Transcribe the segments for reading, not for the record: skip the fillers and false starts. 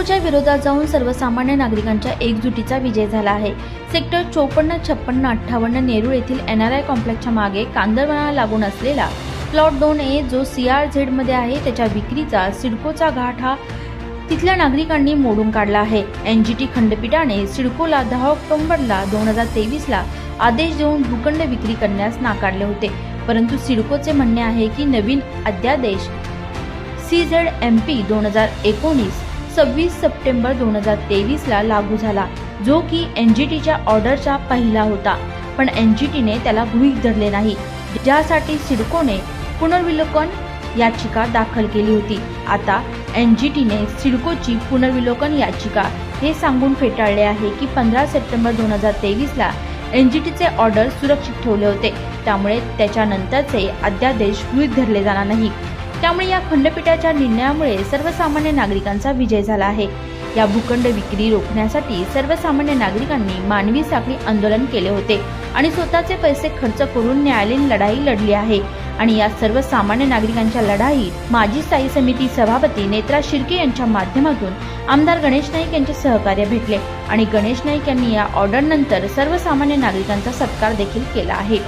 सरकारच्या विरोधात जाऊन सर्वसामान्य नागरिकांच्या एकजुटीचा विजय झाला आहे। सेक्टर 54, 56, 58 नेरूळ येथील NRI कॉम्प्लेक्सच्या मागे कांदळवनाला लागून असलेला प्लॉट 2A जो CRZ मध्ये आहे त्याच्या विक्रीचा सिडकोचा घाट हा तिथल्या नागरिकांनी मोडून काढला आहे। NGT खंडपीठाने सिडकोला 10 ऑक्टोबर 2023 आदेश देऊन भूखंड विक्री करण्यास नाकारले होते, परंतु सिडकोचे म्हणणे आहे की नवीन अध्यादेश CZMP 2019 26 सप्टेंबर 2023 लागू झाला, जो की NGTच्या ऑर्डरचा पहिला होता, पण NGTने त्याला गृहीत धरले नाही, ज्यासाठी सिडकोने पुनर्विलोकन याचिका दाखल केली होती। आता NGTने सिडकोची पुनर्विलोकन याचिका हे सांगून फेटाळले आहे की 15 सप्टेंबर 2023 NGTचे ऑर्डर सुरक्षित ठेवले होते, त्यामुळे त्याच्यानंतरचे अध्यादेश गृहीत धरले जाणार नाही। त्यामुळे या खंडपीठाच्या निर्णयामुळे सर्वसामान्य नागरिकांचा विजय झाला आहे। या भूखंड विक्री रोखण्यासाठी सर्वसामान्य नागरिकांनी मानवी साखळी आंदोलन केले होते आणि स्वतःचे पैसे खर्च करून न्यायालयीन लढाई लढली आहे। आणि या सर्वसामान्य नागरिकांच्या लढाईत माजी स्थायी समिती सभापती नेत्रा शिर्के यांच्या माध्यमातून आमदार गणेश नाईक यांचे सहकार्य भेटले आणि गणेश नाईक यांनी या ऑर्डर नंतर सर्वसामान्य नागरिकांचा सत्कार देखील केला आहे।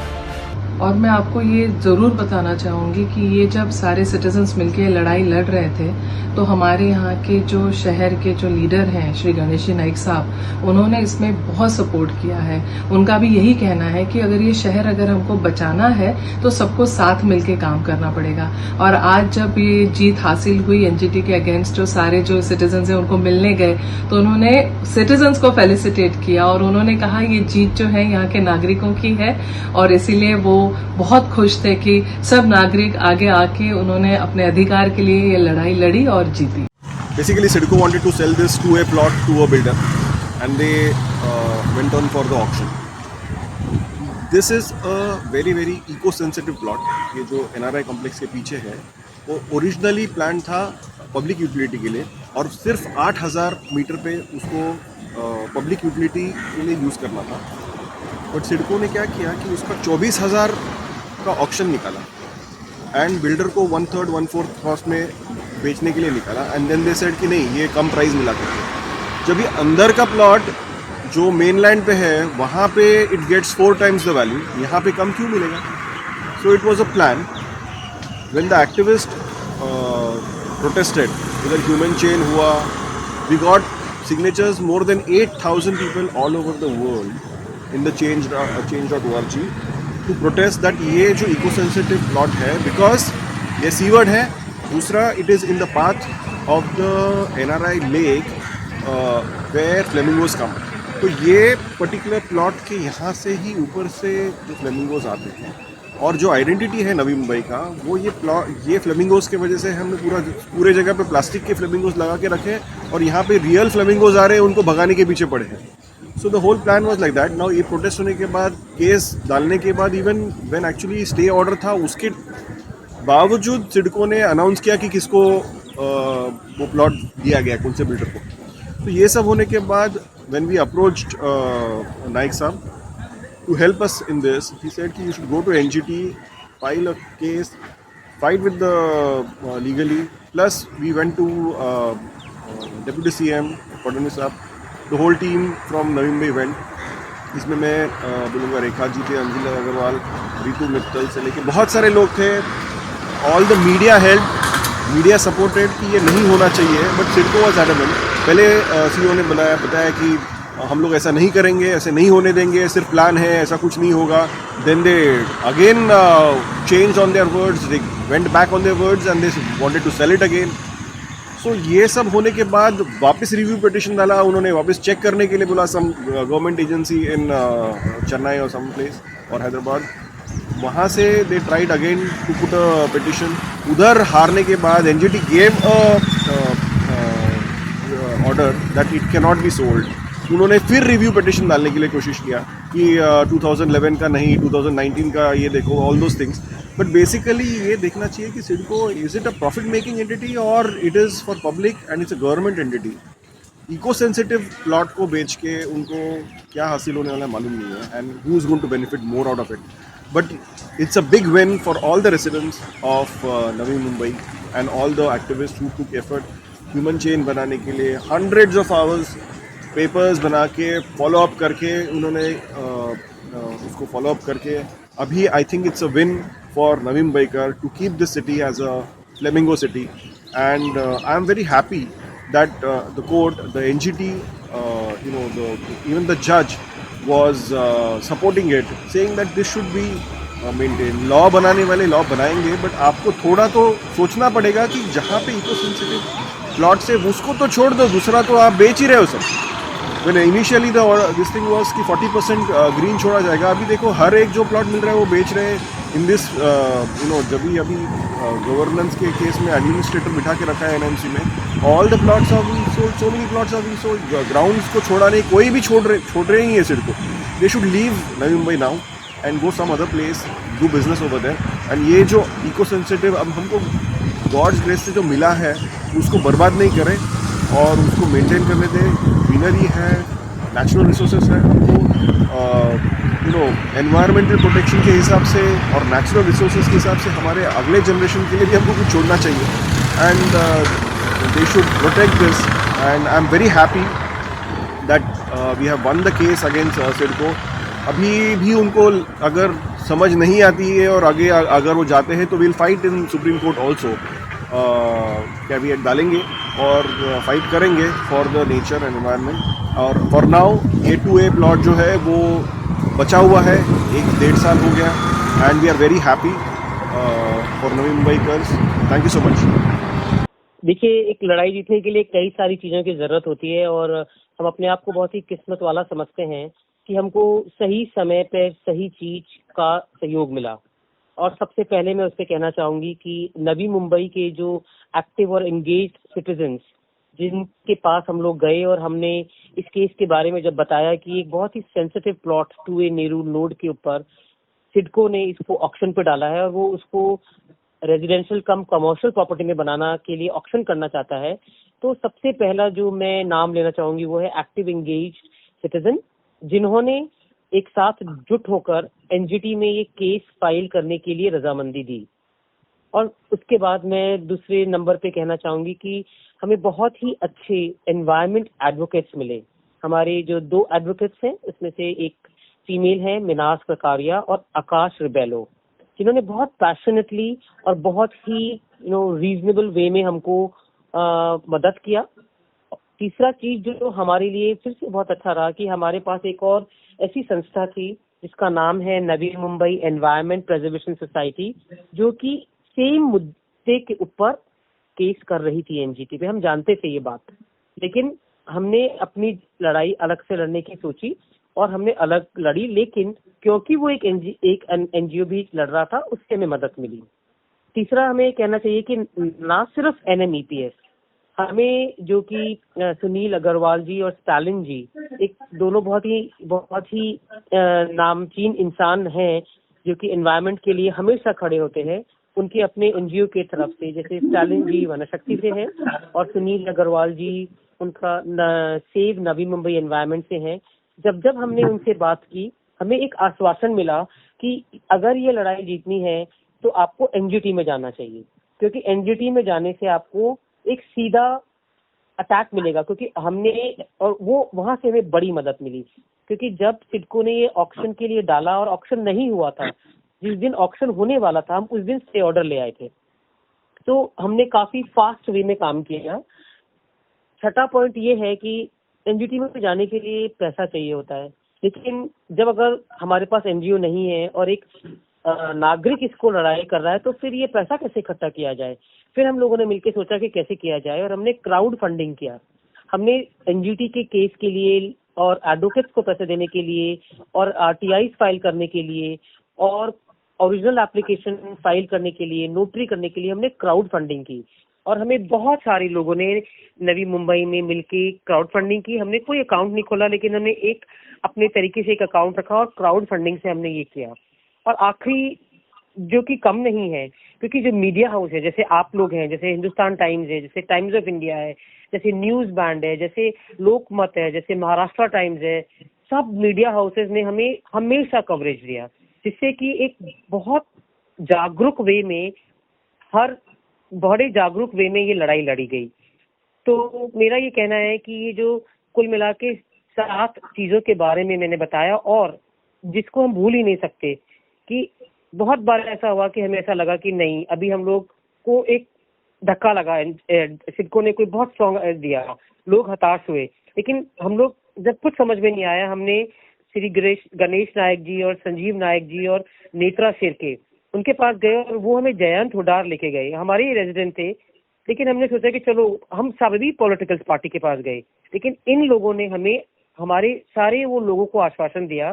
और मैं आपको ये ज़रूर बताना चाहूँगी कि ये जब सारे सिटीजन्स मिलके लड़ाई लड़ रहे थे तो हमारे यहाँ के जो शहर के जो लीडर हैं श्री गणेश जी नाइक साहब, उन्होंने इसमें बहुत सपोर्ट किया है। उनका भी यही कहना है कि अगर ये शहर अगर हमको बचाना है तो सबको साथ मिलके काम करना पड़ेगा। और आज जब ये जीत हासिल हुई NGT के अगेंस्ट, जो सारे जो सिटीजन्स हैं उनको मिलने गए तो उन्होंने सिटीजन्स को फेलिसिटेट किया और उन्होंने कहा ये जीत जो है यहाँ के नागरिकों की है और इसीलिए वो बहुत खुश थे कि सब नागरिक आगे आके उन्होंने अपने अधिकार के लिए ये लड़ाई लड़ी और जीती। Basically, Sidco wanted to sell this 2A plot to a builder, and they went on for the auction. This is a very eco-sensitive plot. ये जो NRI कॉम्प्लेक्स के पीछे है वो ओरिजिनली प्लान था पब्लिक यूटिलिटी के लिए और सिर्फ 8000 मीटर पे उसको पब्लिक यूटिलिटी के लिए यूज़ करना था। बट सिडको ने क्या किया कि उसका 24,000 का ऑक्शन निकाला एंड बिल्डर को 1/3 1/4 कॉस्ट में बेचने के लिए निकाला एंड देन दे सेड कि नहीं ये कम प्राइस मिला करके। जब ये अंदर का प्लॉट जो मेन लैंड पे है वहाँ पे it gets 4 times the value, यहाँ पे कम क्यों मिलेगा? So it was a plan. When the activist protested, इधर ह्यूमन चेन हुआ, we got signatures more than 8,000 people all over the world in the change.org to protest that ये जो eco sensitive plot है बिकॉज ये seaward है, दूसरा it is in the path of the NRI lake where flamingos come. तो ये particular plot के यहाँ से ही ऊपर से जो फ्लेमिंगोज आते हैं और जो आइडेंटिटी है नवी मुंबई का वो ये फ्लेमिंगोज के वजह से हमने पूरे जगह पे प्लास्टिक के फ्लेमिंगोज लगा के रखे और यहाँ पे रियल फ्लेमिंगोज आ रहे हैं, उनको भगाने के पीछे पड़े हैं। So the whole plan was like that. Now ये प्रोटेस्ट होने के बाद, केस डालने के बाद, even when actually stay order था उसके बावजूद सिडको ने अनाउंस किया कि किसको वो प्लॉट दिया गया, कौन से बिल्डर को। तो ये सब होने के बाद व्हेन वी अप्रोच्ड नाइक साहब to help us in this, he said कि you should go to NGT, file a case, fight with the legally, plus we went to deputy CM Fadnavis साहब, the whole team from Navi Mumbai event. इसमें मैं बोलूँगा रेखा जी थे, अंजिला अग्रवाल, रितु मित्तल से लेके बहुत सारे लोग थे। All the media help, media supported कि ये नहीं होना चाहिए, बट सिडको वाज एडमेंट। पहले CEO ने बताया कि हम लोग ऐसा नहीं करेंगे, ऐसे नहीं होने देंगे, सिर्फ प्लान है, ऐसा कुछ नहीं होगा। Then they again change on their words, they went back on their words and they wanted to sell it again. So ये सब होने के बाद वापस रिव्यू पिटिशन डाला उन्होंने, वापस चेक करने के लिए बोला some government agency in Chennai और सम प्लेस और हैदराबाद। वहाँ से they tried again to put a petition. उधर हारने के बाद NGT gave order that it can not be sold. उन्होंने फिर रिव्यू पिटिशन डालने के लिए कोशिश किया कि 2011 का नहीं, 2019 का ये देखो, all those things. But basically ये देखना चाहिए कि CIDCO is it a profit making entity और it is for public and it's a government entity. Eco sensitive plot को बेच के उनको क्या हासिल होने वाला मालूम नहीं है and who is going to benefit more out of it. But it's a big win for all the residents of Navi Mumbai and all the activists who took effort human chain बनाने के लिए hundreds of hours papers बना के follow up करके उन्होंने उसको follow up करके अभी I think it's a win for Navi Mumbaikar to keep this city as a flamingo city and I am very happy that the court, the NGT, even the judge was supporting it, saying that this should be maintained. Law बनाने वाले law बनाएंगे, but आपको थोड़ा तो सोचना पड़ेगा कि जहाँ पे इको सेंसिटिव प्लॉट से उसको तो छोड़ दो, दूसरा तो आप बेच ही रहे हो सब. When initially this thing was कि 40% ग्रीन छोड़ा जाएगा, अभी देखो हर एक जो प्लॉट मिल रहा है वो बेच रहे हैं. इन दिस जब भी अभी गवर्नेंस के केस में एडमिनिस्ट्रेटर बिठा के रखा है एनएमसी में, all the plots are being sold, so many plots are being sold. Grounds को छोड़ा नहीं, कोई भी छोड़ रहे ही है सिर्फ को. They should leave Navi Mumbai now and go some other place, do business over there. And ये जो इको सेंसिटिव अब हमको गॉड्स ग्रेस से जो मिला है उसको बर्बाद नहीं करें और उसको मेंटेन करने दें. ग्रीनरी है, नेचुरल रिसोर्सेज है, हमको एनवायरमेंटल प्रोटेक्शन के हिसाब से और नेचुरल रिसोर्सेज के हिसाब से हमारे अगले जनरेशन के लिए भी हमको कुछ छोड़ना चाहिए. And they should protect this and I am very happy that we have won the case against CIDCO. अभी भी उनको अगर समझ नहीं आती है और आगे अगर वो जाते हैं तो will fight in supreme court also. Caveat डालेंगे और फाइट करेंगे for the nature and environment. और फॉर नाउ A2A प्लॉट जो है वो बचा हुआ है, 1-1.5 साल हो गया. And we are very happy for Navi मुंबईकर्स. Thank you so much. देखिए, एक लड़ाई जीतने के लिए कई सारी चीज़ों की ज़रूरत होती है और हम अपने आप को बहुत ही किस्मत वाला समझते हैं कि हमको सही समय पर सही चीज़ का सहयोग मिला. और सबसे पहले मैं उससे कहना चाहूँगी कि नवी मुंबई के जो एक्टिव और एंगेज्ड सिटीजन्स जिनके पास हम लोग गए और हमने इस केस के बारे में जब बताया कि एक बहुत ही sensitive plot 2A Nehru road के ऊपर सिडको ने इसको ऑक्शन पे डाला है और वो उसको रेजिडेंशियल कम कमर्शियल प्रॉपर्टी में बनाना के लिए ऑक्शन करना चाहता है, तो सबसे पहला जो मैं नाम लेना चाहूँगी वो है एक्टिव एंगेज्ड सिटीजन, जिन्होंने एक साथ जुट होकर एनजीटी में ये केस फाइल करने के लिए रजामंदी दी. और उसके बाद मैं दूसरे नंबर पे कहना चाहूँगी कि हमें बहुत ही अच्छे एनवायरनमेंट एडवोकेट्स मिले. हमारे जो 2 एडवोकेट्स हैं उसमें से एक फीमेल है मिनास ककारिया और आकाश रिबेलो, जिन्होंने बहुत पैशनेटली और बहुत ही रीजनेबल वे में हमको मदद किया. तीसरा चीज जो हमारे लिए फिर से बहुत अच्छा रहा कि हमारे पास एक और ऐसी संस्था थी जिसका नाम है Navi Mumbai environment preservation society, जो कि सेम मुद्दे के ऊपर केस कर रही थी एनजीटी पे. हम जानते थे ये बात, लेकिन हमने अपनी लड़ाई अलग से लड़ने की सोची और हमने अलग लड़ी, लेकिन क्योंकि वो एक एनजीओ भी लड़ रहा था उससे हमें मदद मिली. तीसरा हमें कहना चाहिए कि ना सिर्फ NMEPS, हमें जो कि सुनील अग्रवाल जी और स्टालिन जी, एक दोनों बहुत ही नामचीन इंसान हैं जो कि एनवायरनमेंट के लिए हमेशा खड़े होते हैं. उनके अपने एनजीओ के तरफ से, जैसे स्टालिन जी वनशक्ति से हैं और सुनील अग्रवाल जी उनका सेव नवी मुंबई एनवायरनमेंट से हैं. जब हमने उनसे बात की, हमें एक आश्वासन मिला कि अगर ये लड़ाई जीतनी है तो आपको एनजीटी में जाना चाहिए, क्योंकि एनजीटी में जाने से आपको एक सीधा अटैक मिलेगा. क्योंकि हमने और वो वहां से हमें बड़ी मदद मिली, क्योंकि जब सिडको ने ये ऑक्शन के लिए डाला और ऑक्शन नहीं हुआ था, जिस दिन ऑक्शन होने वाला था हम उस दिन स्टे ऑर्डर ले आए थे, तो हमने काफी फास्ट वे में काम किया. छठा पॉइंट ये है कि एनजीटी में जाने के लिए पैसा चाहिए होता है, लेकिन जब अगर हमारे पास एनजीओ नहीं है और एक नागरिक इसको लड़ाई कर रहा है तो फिर ये पैसा कैसे इकट्ठा किया जाए. फिर हम लोगों ने मिलकर सोचा कि कैसे किया जाए और हमने क्राउड फंडिंग किया. हमने एनजीटी के केस के लिए और एडवोकेट्स को पैसे देने के लिए और RTIs फाइल करने के लिए और ओरिजिनल एप्लीकेशन फाइल करने के लिए, नोटरी करने के लिए हमने क्राउड फंडिंग की. और हमें बहुत सारे लोगों ने नवी मुंबई में मिलके क्राउड फंडिंग की. हमने कोई अकाउंट नहीं खोला, लेकिन हमने एक अपने तरीके से एक अकाउंट रखा और क्राउड फंडिंग से हमने ये किया. और आखिरी जो कि कम नहीं है, क्योंकि जो मीडिया हाउस है, जैसे आप लोग हैं, जैसे हिंदुस्तान टाइम्स है, जैसे टाइम्स ऑफ इंडिया है, जैसे न्यूज बैंड है, जैसे लोकमत है, जैसे महाराष्ट्र टाइम्स है, सब मीडिया हाउसेज ने हमें हमेशा कवरेज दिया, जिससे कि एक बहुत जागरूक वे में ये लड़ाई लड़ी गई. तो मेरा ये कहना है कि ये जो कुल मिला के 7 चीजों के बारे में मैंने बताया, और जिसको हम भूल ही नहीं सकते, कि बहुत बार ऐसा हुआ कि हमें ऐसा लगा कि नहीं, अभी हम लोग को एक धक्का लगा, सिडको ने कोई बहुत स्ट्रॉन्ग दिया, लोग हताश हुए, लेकिन हम लोग जब कुछ समझ में नहीं आया, हमने श्री गणेश नायक जी और संजीव नायक जी और नेत्रा शेरके उनके पास गए, और वो हमें जयंत हुडार लेके गए, हमारे ही रेजिडेंट थे। लेकिन हमने सोचा कि चलो, हम सभी पॉलिटिकल पार्टी के पास गए, लेकिन इन लोगों ने हमें, हमारे सारे वो लोगों को आश्वासन दिया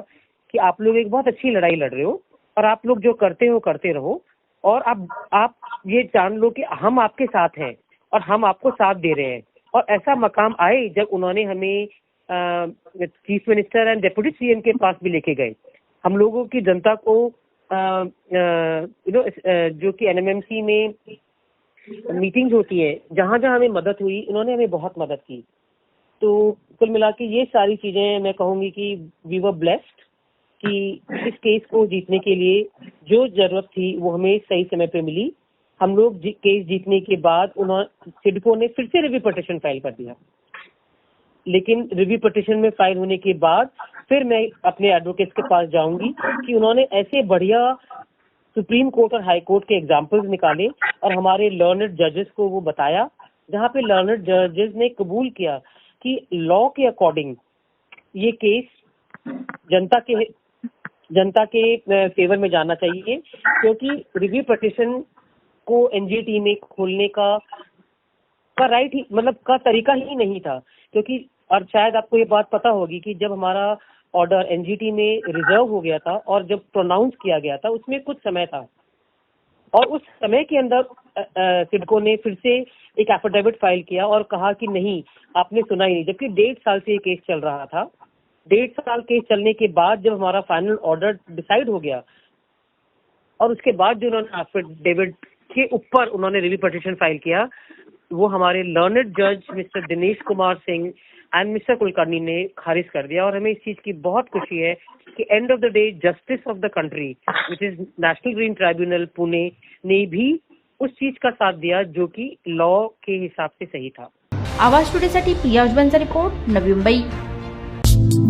कि आप लोग एक बहुत अच्छी लड़ाई लड़ रहे हो, और आप लोग जो करते हो करते रहो, और आप ये जान लो कि हम आपके साथ हैं और हम आपको साथ दे रहे हैं। और ऐसा मकाम आए जब उन्होंने हमें chief minister and deputy CM के पास भी लेके गए। हम लोगों की जनता को जो कि एनएमएमसी में मीटिंग्स होती है, जहां जहां हमें मदद हुई, इन्होंने हमें बहुत मदद की। तो कुल मिला के ये सारी चीजें मैं कहूंगी कि वी वर ब्लेस्ड, कि इस केस को जीतने के लिए जो जरूरत थी वो हमें सही समय पे मिली। हम लोग केस जीतने के बाद सिडको ने फिर से रिव्यू पिटीशन फाइल कर दिया, लेकिन रिव्यू पिटीशन में फाइल होने के बाद फिर मैं अपने एडवोकेट्स के पास जाऊंगी कि उन्होंने ऐसे बढ़िया सुप्रीम कोर्ट और हाई कोर्ट के एग्जाम्पल्स निकाले और हमारे लर्नड जजेस को वो बताया, जहाँ पे लर्नड जजेस ने कबूल किया कि लॉ के अकॉर्डिंग ये केस जनता के फेवर में जाना चाहिए, क्योंकि रिव्यू पिटीशन को एनजीटी में खोलने का राइट ही, मतलब का तरीका ही नहीं था। क्योंकि, और शायद आपको ये बात पता होगी कि जब हमारा ऑर्डर एनजीटी में रिजर्व हो गया था और जब प्रोनाउंस किया गया था, उसमें कुछ समय था, और उस समय के अंदर सिडको ने फिर से एक एफिडेविट फाइल किया और कहा कि नहीं, आपने सुना ही नहीं, जबकि 1.5 साल से ये केस चल रहा था। 1.5 साल केस चलने के बाद जब हमारा फाइनल ऑर्डर डिसाइड हो गया, और उसके बाद जो उन्होंने एफिडेविट के ऊपर उन्होंने रिव्यू पिटीशन फाइल किया, वो हमारे लर्नड जज mister Dinesh Kumar Singh and mister Kulkarni ने खारिज कर दिया। और हमें इस चीज की बहुत खुशी है कि end of the day justice of the country which is national green tribunal Pune ने भी उस चीज का साथ दिया जो कि लॉ के हिसाब से सही था। आवाज टुडेसाठी प्रिया उजबनचा रिपोर्ट, नवी मुंबई।